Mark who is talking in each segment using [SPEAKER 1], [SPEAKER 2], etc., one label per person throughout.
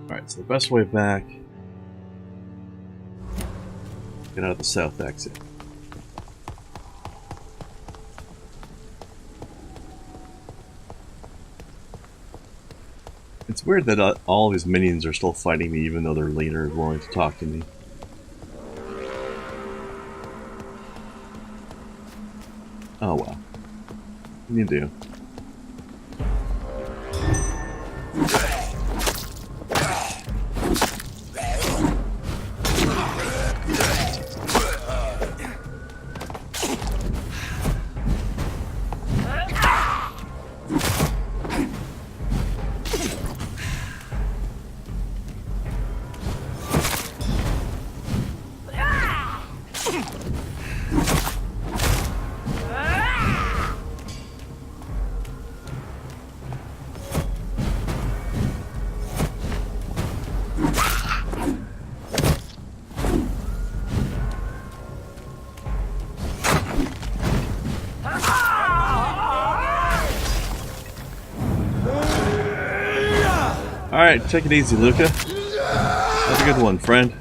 [SPEAKER 1] Alright, so the best way back... Get out of the south exit. It's weird that all these minions are still fighting me even though their leader is willing to talk to me. Oh well. What do you do? Alright, take it easy, Luca. Have a good one, friend.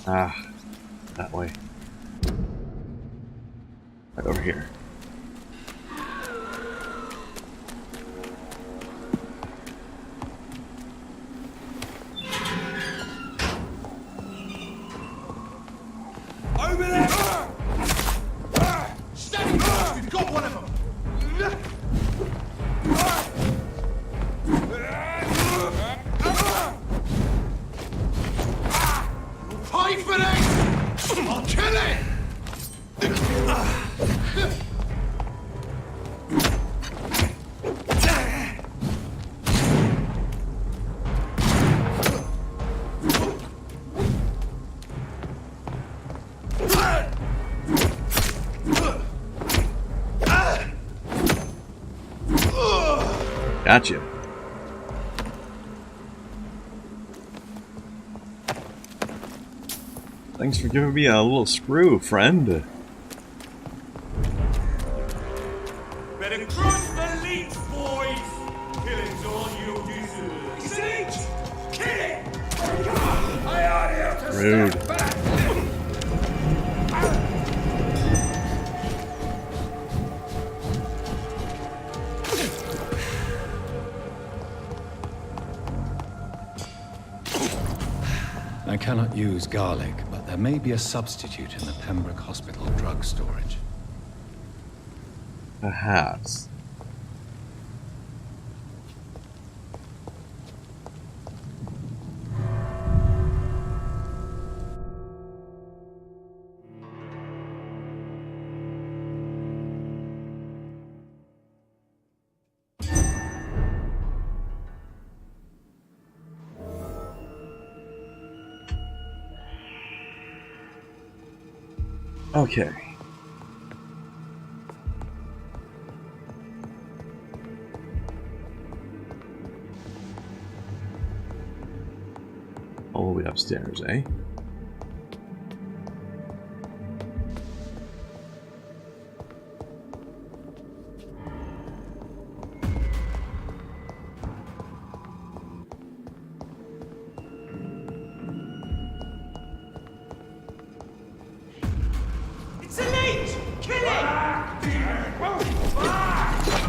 [SPEAKER 1] Ah, that way. Right over here.
[SPEAKER 2] Over there! Steady! We've got one of them! Pay for this! I'll kill it!
[SPEAKER 1] Gotcha. Thanks for giving me a little screw, friend.
[SPEAKER 2] Better cross the leads, boys! Killing's all you deserve. Siege! Kill it! I ought to have to
[SPEAKER 1] Rude.
[SPEAKER 2] step back!
[SPEAKER 3] I cannot use garlic, but there may be a substitute in the Pembroke Hospital drug storage.
[SPEAKER 1] Perhaps. Okay. All the way upstairs, eh?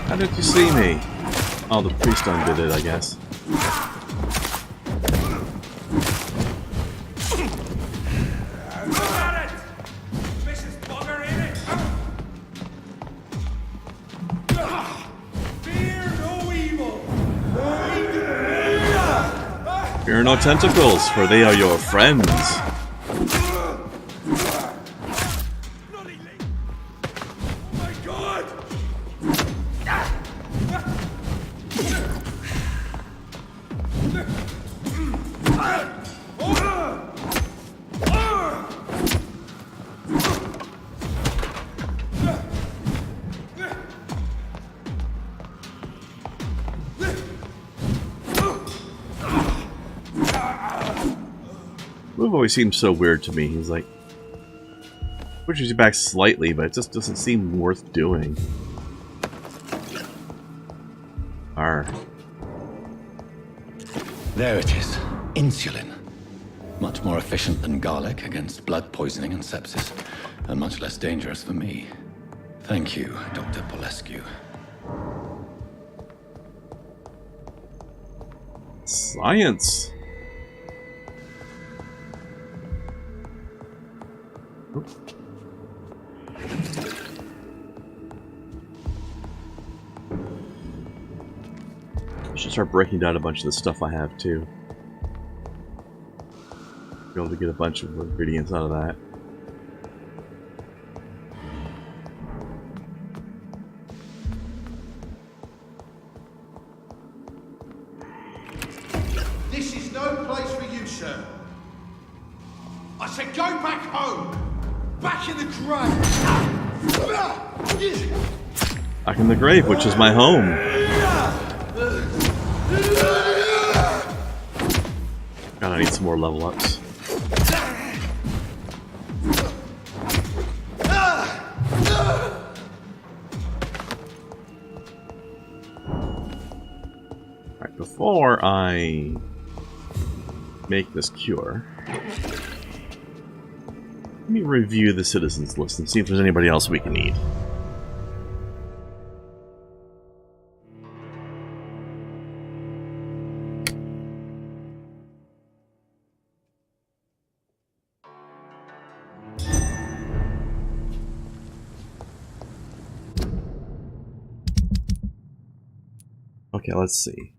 [SPEAKER 1] How did you see me? Oh, the priest undid it, I guess. Fear no tentacles, for they are your friends. move always seems so weird to me. He's like, pushes you back slightly, but it just doesn't seem worth doing. Arr.
[SPEAKER 3] There it is. Insulin. Much more efficient than garlic against blood poisoning and sepsis, and much less dangerous for me. Thank you, Dr. Polescu.
[SPEAKER 1] Science. Oop. I should start breaking down a bunch of the stuff I have too. Be able to get a bunch of ingredients out of that.
[SPEAKER 2] This is no place for you, sir. I said go back home! Back in the grave!
[SPEAKER 1] Back in the grave, which is my home. God, I need some more level ups. Alright, before I make this cure, let me review the citizens list and see if there's anybody else we can eat. Okay, let's see.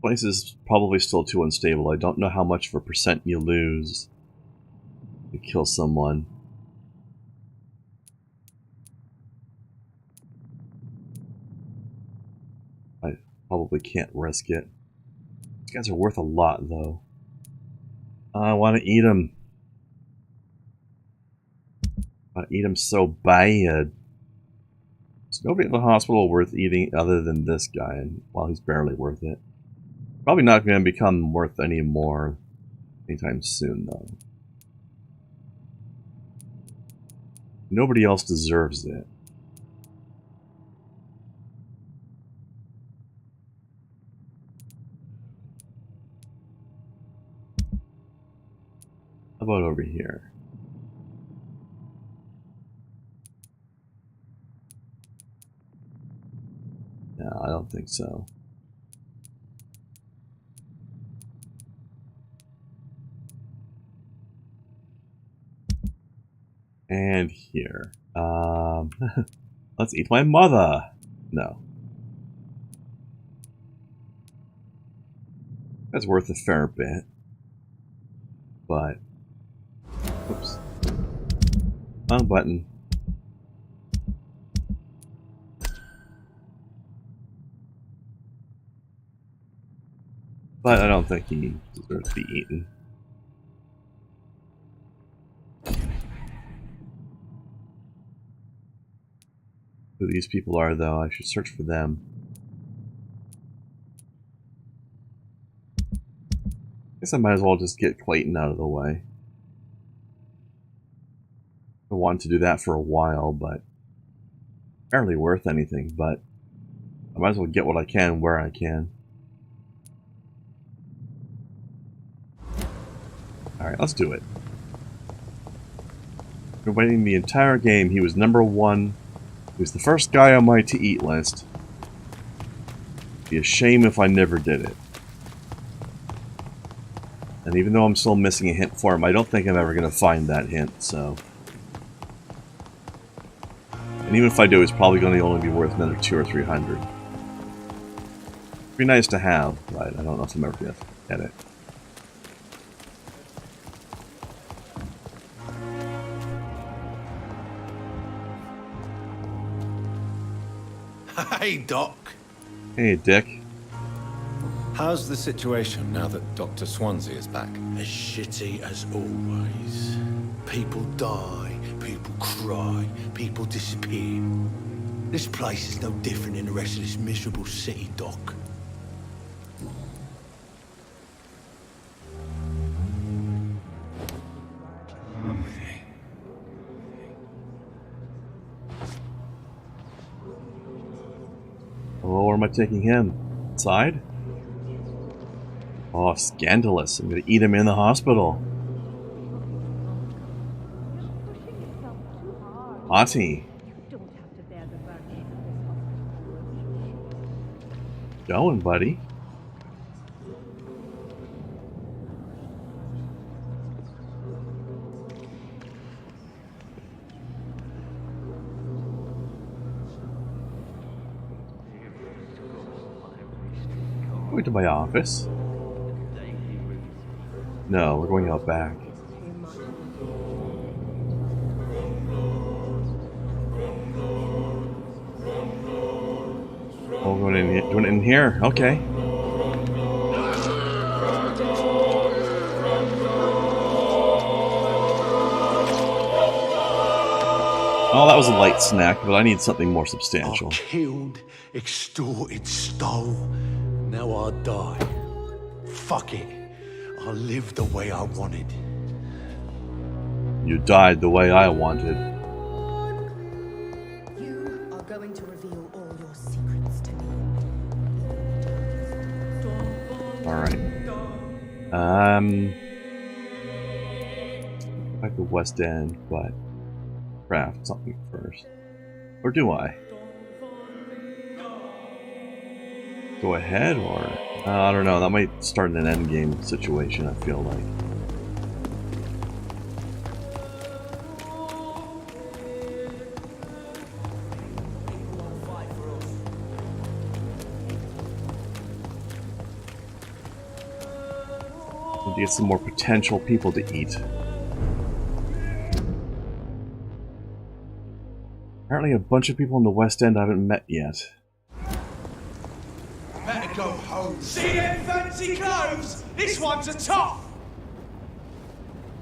[SPEAKER 1] Place is probably still too unstable. I don't know how much of a percent you lose to kill someone. I probably can't risk it. These guys are worth a lot, though. I want to eat them. I want to eat them so bad. There's nobody in the hospital worth eating other than this guy, and well, he's barely worth it. Probably not going to become worth any more anytime soon, though. Nobody else deserves it. How about over here? No, I don't think so. And here. Let's eat my mother. No. That's worth a fair bit. But... Oops. Wrong button. But I don't think he deserves to be eaten. Who these people are, though, I should search for them. Guess I might as well just get Clayton out of the way. I wanted to do that for a while, but barely worth anything, but I might as well get what I can where I can. Alright, let's do it. Been waiting the entire game. He was #1. He was the first guy on my to eat list. It'd be a shame if I never did it. And even though I'm still missing a hint for him, I don't think I'm ever going to find that hint, so... And even if I do, it's probably going to only be worth another 200 or 300. It'd be nice to have, but I don't know if I'm ever going to get it.
[SPEAKER 4] Hey, Doc.
[SPEAKER 1] Hey, Dick.
[SPEAKER 3] How's the situation now that Dr. Swansea is back?
[SPEAKER 4] As shitty as always. People die, people cry, people disappear. This place is no different than the rest of this miserable city, Doc.
[SPEAKER 1] Oh, where am I taking him? Inside? Oh, scandalous. I'm gonna eat him in the hospital. Hottie. Going, buddy. Going to my office. No, we're going out back. Oh, doing it in here. Okay. Oh, that was a light snack, but I need something more substantial.
[SPEAKER 4] I killed, extorted, stole. Now I die. Fuck it. I lived the way I wanted.
[SPEAKER 1] You died the way I wanted.
[SPEAKER 5] You are going to reveal all your secrets to me.
[SPEAKER 1] Alright. Back to West End, but craft something first. Or do I? Go ahead, or I don't know. That might start an endgame situation. I feel like. Need to get some more potential people to eat. Apparently, a bunch of people in the West End I haven't met yet.
[SPEAKER 2] Better go home. See them fancy clothes? This one's a top.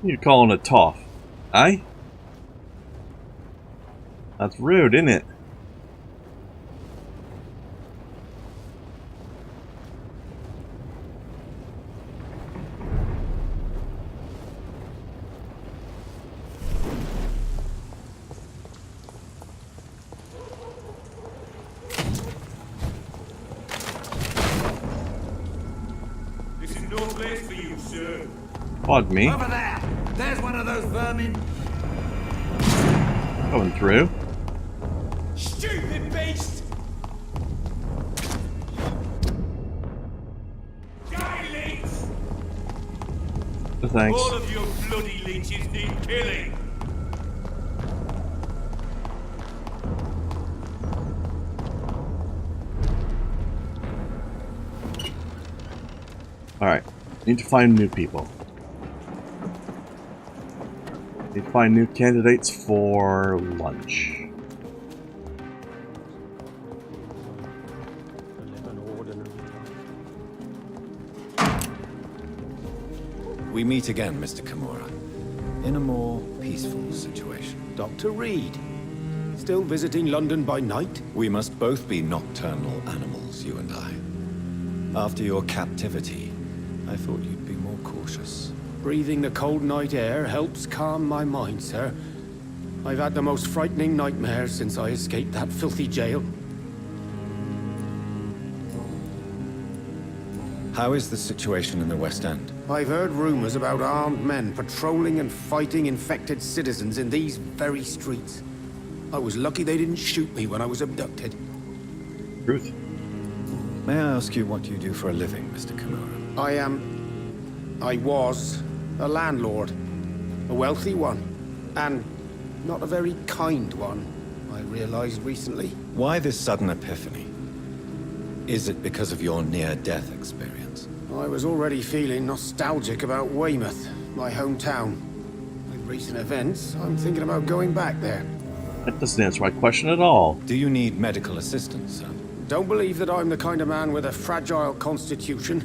[SPEAKER 1] You calling it toff, eh? That's rude, isn't it?
[SPEAKER 2] This is no place for you, sir.
[SPEAKER 1] Pardon me.
[SPEAKER 6] Over there! There's one of those vermin!
[SPEAKER 1] Going through.
[SPEAKER 2] Stupid beast! Die, leech!
[SPEAKER 1] No thanks.
[SPEAKER 2] All of your bloody leeches need killing.
[SPEAKER 1] Alright. Need to find new people. Need to find new candidates for lunch.
[SPEAKER 3] We meet again, Mr. Kimura, in a more peaceful situation.
[SPEAKER 7] Dr. Reid. Still visiting London by night?
[SPEAKER 3] We must both be nocturnal animals, you and I. After your captivity, I thought you'd be more cautious.
[SPEAKER 7] Breathing the cold night air helps calm my mind, sir. I've had the most frightening nightmares since I escaped that filthy jail.
[SPEAKER 3] How is the situation in the West End?
[SPEAKER 7] I've heard rumors about armed men patrolling and fighting infected citizens in these very streets. I was lucky they didn't shoot me when I was abducted.
[SPEAKER 1] Truth.
[SPEAKER 3] May I ask you what you do for a living, Mr. Kimura?
[SPEAKER 7] I was a landlord. A wealthy one. And not a very kind one, I realized recently.
[SPEAKER 3] Why this sudden epiphany? Is it because of your near-death experience?
[SPEAKER 7] I was already feeling nostalgic about Weymouth, my hometown. With recent events, I'm thinking about going back there.
[SPEAKER 1] That doesn't answer my question at all.
[SPEAKER 3] Do you need medical assistance, sir?
[SPEAKER 7] Don't believe that I'm the kind of man with a fragile constitution.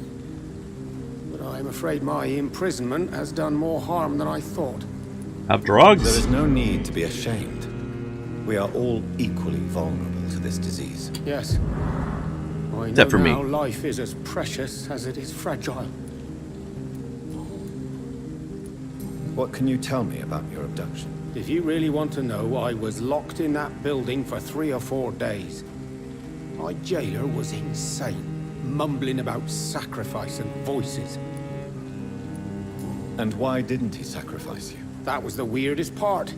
[SPEAKER 7] But I'm afraid my imprisonment has done more harm than I thought.
[SPEAKER 1] Have drugs?
[SPEAKER 3] There is no need to be ashamed. We are all equally vulnerable to this disease.
[SPEAKER 7] Yes. I know
[SPEAKER 1] Except for me.
[SPEAKER 7] now life is as precious as it is fragile.
[SPEAKER 3] What can you tell me about your abduction?
[SPEAKER 7] If you really want to know, I was locked in that building for 3 or 4 days. My jailer was insane, mumbling about sacrifice and voices.
[SPEAKER 3] And why didn't he sacrifice you?
[SPEAKER 7] That was the weirdest part.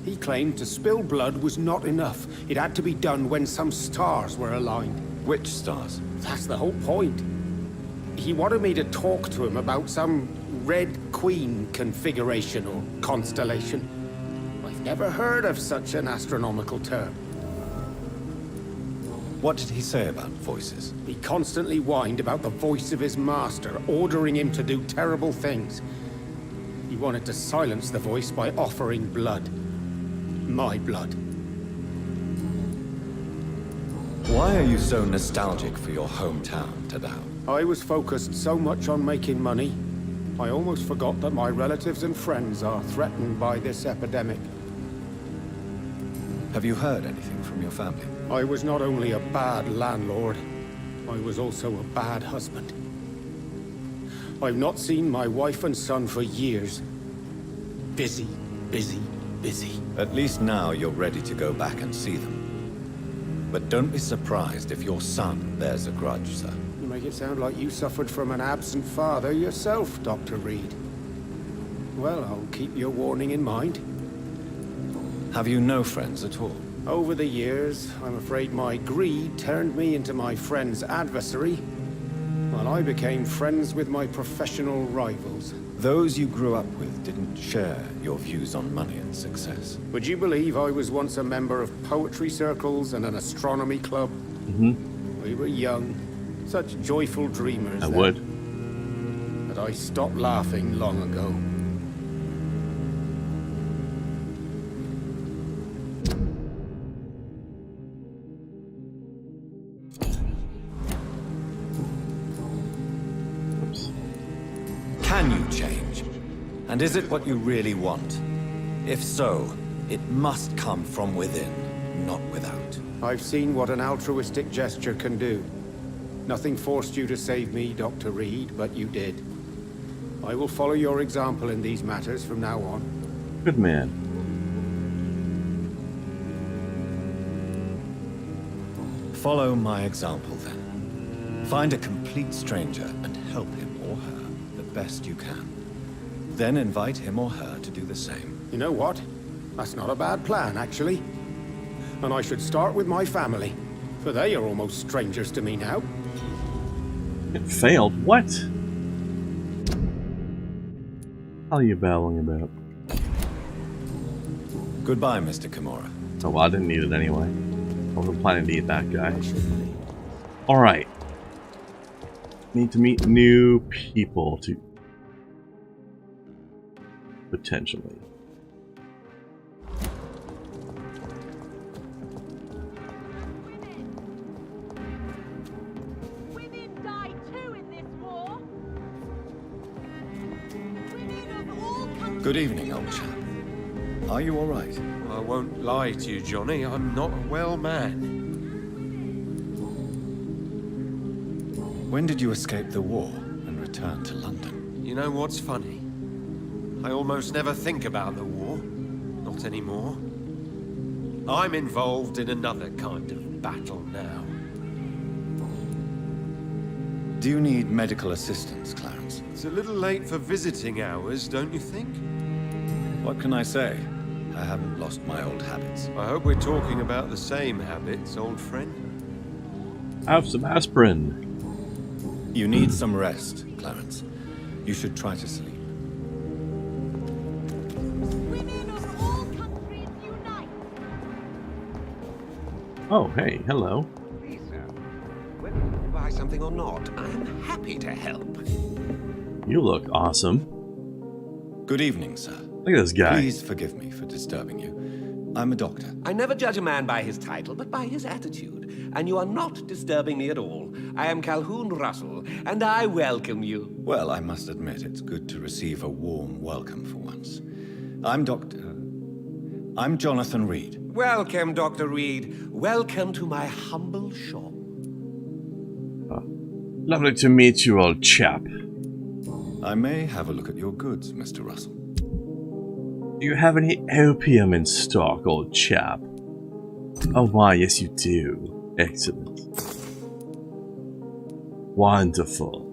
[SPEAKER 7] He claimed to spill blood was not enough. It had to be done when some stars were aligned.
[SPEAKER 3] Which stars?
[SPEAKER 7] That's the whole point. He wanted me to talk to him about some Red Queen configuration or constellation. I've never heard of such an astronomical term.
[SPEAKER 3] What did he say about voices?
[SPEAKER 7] He constantly whined about the voice of his master, ordering him to do terrible things. He wanted to silence the voice by offering blood. My blood.
[SPEAKER 3] Why are you so nostalgic for your hometown, Tadao?
[SPEAKER 7] I was focused so much on making money, I almost forgot that my relatives and friends are threatened by this epidemic.
[SPEAKER 3] Have you heard anything from your family?
[SPEAKER 7] I was not only a bad landlord, I was also a bad husband. I've not seen my wife and son for years. Busy, busy, busy.
[SPEAKER 3] At least now you're ready to go back and see them. But don't be surprised if your son bears a grudge, sir.
[SPEAKER 7] You make it sound like you suffered from an absent father yourself, Dr. Reid. Well, I'll keep your warning in mind.
[SPEAKER 3] Have you no friends at all?
[SPEAKER 7] Over the years, I'm afraid my greed turned me into my friend's adversary, while I became friends with my professional rivals.
[SPEAKER 3] Those you grew up with didn't share your views on money and success.
[SPEAKER 7] Would you believe I was once a member of poetry circles and an astronomy club?
[SPEAKER 1] Mm-hmm.
[SPEAKER 7] We were young, such joyful dreamers.
[SPEAKER 1] I
[SPEAKER 7] then.
[SPEAKER 1] would.
[SPEAKER 7] But I stopped laughing long ago.
[SPEAKER 1] Oops.
[SPEAKER 3] Can you change? And is it what you really want? If so, it must come from within, not without.
[SPEAKER 7] I've seen what an altruistic gesture can do. Nothing forced you to save me, Dr. Reid, but you did. I will follow your example in these matters from now on.
[SPEAKER 1] Good man.
[SPEAKER 3] Follow my example, then. Find a complete stranger and help him or her the best you can. Then invite him or her to do the same.
[SPEAKER 7] You know what? That's not a bad plan, actually. And I should start with my family, for they are almost strangers to me now.
[SPEAKER 1] It failed. What? How are you babbling about?
[SPEAKER 3] Goodbye, Mr. Kimura.
[SPEAKER 1] Oh, well, I didn't need it anyway. I wasn't planning to eat that guy. Alright. Need to meet new people to... potentially.
[SPEAKER 8] Women die too in this war. Women of all countries.
[SPEAKER 3] Good evening, old chap. Are you all right?
[SPEAKER 9] I won't lie to you, Johnny. I'm not a well man.
[SPEAKER 3] When did you escape the war and return to London?
[SPEAKER 9] You know what's funny? I almost never think about the war. Not anymore. I'm involved in another kind of battle now.
[SPEAKER 3] Do you need medical assistance, Clarence?
[SPEAKER 9] It's a little late for visiting hours, don't you think?
[SPEAKER 3] What can I say? I haven't lost my old habits.
[SPEAKER 9] I hope we're talking about the same habits, old friend.
[SPEAKER 1] Have some aspirin.
[SPEAKER 3] You need some rest, Clarence. You should try to sleep.
[SPEAKER 8] Women of all countries unite.
[SPEAKER 1] Oh, hey, hello.
[SPEAKER 10] Please, sir. Whether you buy something or not, I am happy to help.
[SPEAKER 1] You look awesome.
[SPEAKER 3] Good evening, sir.
[SPEAKER 1] Look at this guy.
[SPEAKER 3] Please forgive me for disturbing you. I'm a doctor.
[SPEAKER 10] I never judge a man by his title, but by his attitude. And you are not disturbing me at all. I am Calhoun Russell, and I welcome you.
[SPEAKER 3] Well, I must admit, it's good to receive a warm welcome for once. I'm Jonathan Reid.
[SPEAKER 10] Welcome, Dr. Reid. Welcome to my humble shop.
[SPEAKER 1] Lovely to meet you, old chap.
[SPEAKER 3] I may have a look at your goods, Mr. Russell.
[SPEAKER 1] Do you have any opium in stock, old chap? Oh, why, yes you do. Excellent. Wonderful.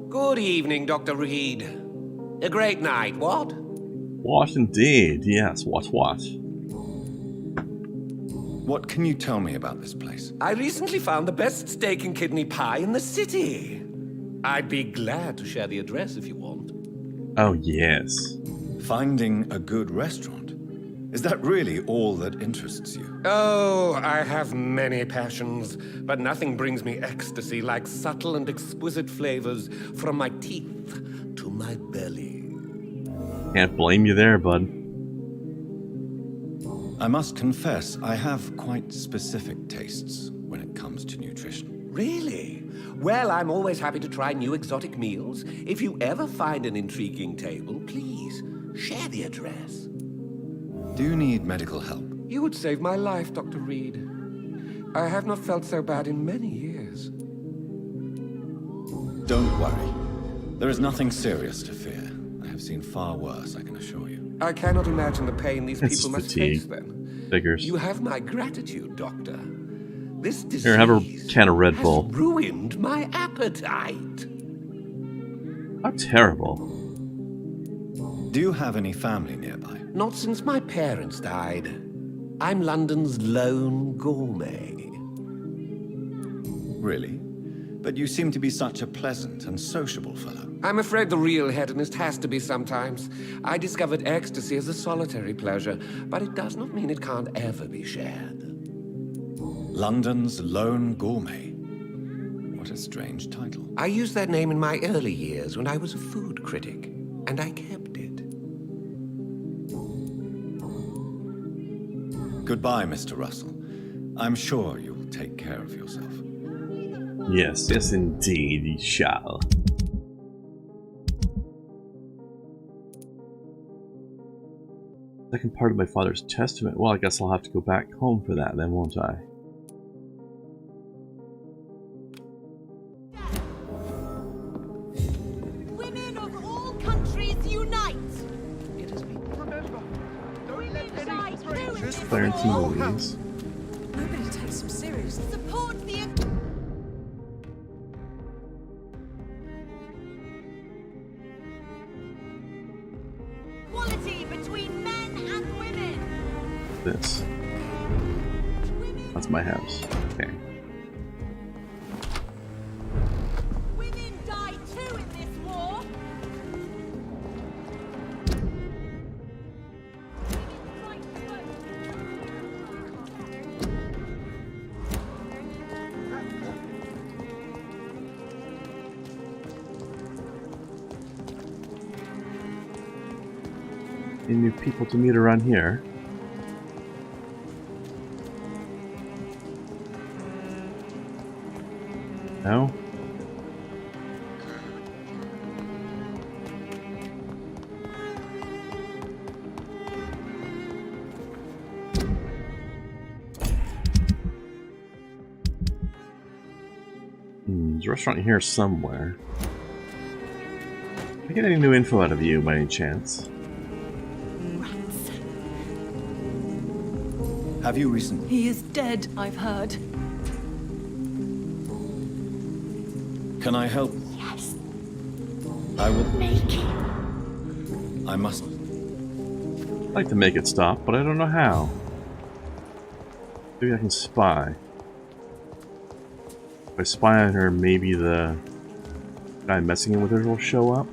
[SPEAKER 10] Good evening, Dr. Reid. A great night, what?
[SPEAKER 1] What indeed? Yes, what?
[SPEAKER 3] What can you tell me about this place?
[SPEAKER 10] I recently found the best steak and kidney pie in the city. I'd be glad to share the address if you want.
[SPEAKER 1] Oh, yes.
[SPEAKER 3] Finding a good restaurant. Is that really all that interests you?
[SPEAKER 10] Oh, I have many passions, but nothing brings me ecstasy like subtle and exquisite flavors from my teeth to my belly.
[SPEAKER 1] Can't blame you there, bud.
[SPEAKER 3] I must confess, I have quite specific tastes when it comes to nutrition.
[SPEAKER 10] Really? Well, I'm always happy to try new exotic meals. If you ever find an intriguing table, please share the address.
[SPEAKER 3] Do you need medical help?
[SPEAKER 10] You would save my life, Dr. Reid. I have not felt so bad in many years.
[SPEAKER 3] Don't worry. There is nothing serious to fear. I have seen far worse, I can assure you.
[SPEAKER 10] I cannot imagine the pain these
[SPEAKER 1] It's
[SPEAKER 10] people must
[SPEAKER 1] fatigue.
[SPEAKER 10] face then.
[SPEAKER 1] Figures.
[SPEAKER 10] You have my gratitude, Doctor. This disease
[SPEAKER 1] Here, have a can of Red Bull.
[SPEAKER 10] has ruined my appetite.
[SPEAKER 1] How terrible.
[SPEAKER 3] Do you have any family nearby?
[SPEAKER 10] Not since my parents died. I'm London's lone gourmet.
[SPEAKER 3] Really? But you seem to be such a pleasant and sociable fellow.
[SPEAKER 10] I'm afraid the real hedonist has to be sometimes. I discovered ecstasy as a solitary pleasure, but it does not mean it can't ever be shared.
[SPEAKER 3] London's lone gourmet. What a strange title.
[SPEAKER 10] I used that name in my early years when I was a food critic, and I kept it.
[SPEAKER 3] Goodbye, Mr. Russell. I'm sure you'll take care of yourself.
[SPEAKER 1] Yes, yes indeed, he shall. Second part of my father's testament. Well, I guess I'll have to go back home for that then, won't I?
[SPEAKER 8] Women of all countries unite!
[SPEAKER 10] It has been
[SPEAKER 8] Women die too in this
[SPEAKER 1] Clarence
[SPEAKER 8] war!
[SPEAKER 1] and Louise.
[SPEAKER 5] Nobody takes them seriously.
[SPEAKER 8] Support the... equality between men and women!
[SPEAKER 1] This. That's my house. Okay.
[SPEAKER 8] Women die too in this war! Women's right to vote.
[SPEAKER 1] Any new people to meet around here? No? There's a restaurant here somewhere. Can I get any new info out of you by any chance?
[SPEAKER 3] Have you recently?
[SPEAKER 5] He is dead, I've heard.
[SPEAKER 3] Can I help?
[SPEAKER 5] Yes.
[SPEAKER 3] I will.
[SPEAKER 5] Make it.
[SPEAKER 3] I must.
[SPEAKER 1] I'd like to make it stop, but I don't know how. Maybe I can spy. If I spy on her, maybe the guy messing with her will show up?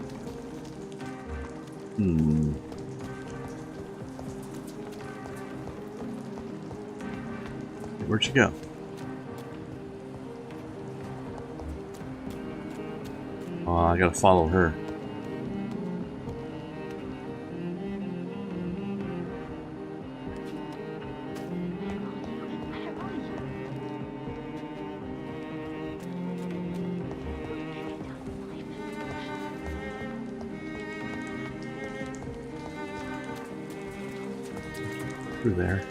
[SPEAKER 1] Where'd she go? Oh, I gotta follow her. through there.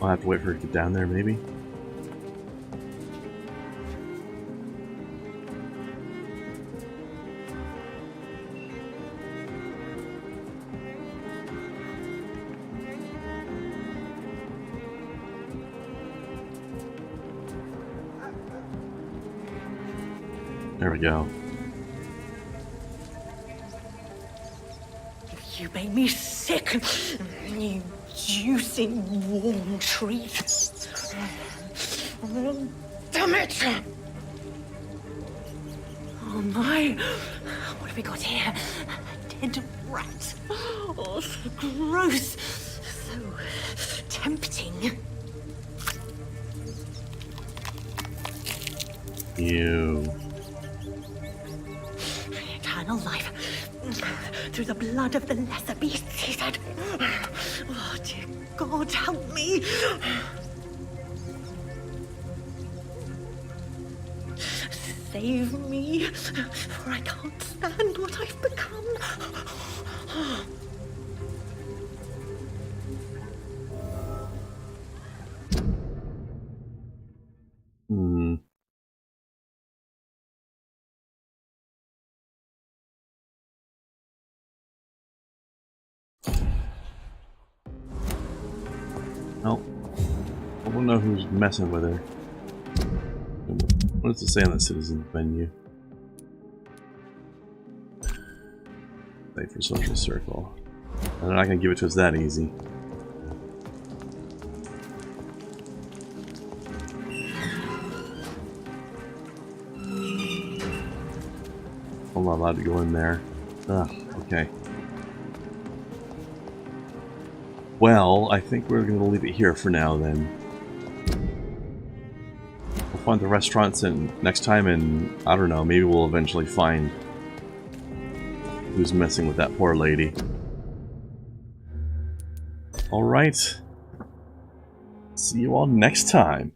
[SPEAKER 1] I'll have to wait for it to get down there, maybe. There we go.
[SPEAKER 5] You made me sick. You juicy, warm treat. Oh, damn it! Oh my! What have we got here? A dead rat. Oh, so gross. So tempting.
[SPEAKER 1] Ew.
[SPEAKER 5] Eternal life. Through the blood of the lesser beasts, he said. Oh, dear God, help me. Save me, for I can't stand what I've become.
[SPEAKER 1] Well, I don't know who's messing with her. What does it say on the citizen menu? Wait for social circle. They're not gonna give it to us that easy. I'm not allowed to go in there. Ugh, okay. Well, I think we're going to leave it here for now, then. We'll find the restaurants next time, and I don't know, maybe we'll eventually find who's messing with that poor lady. Alright. See you all next time.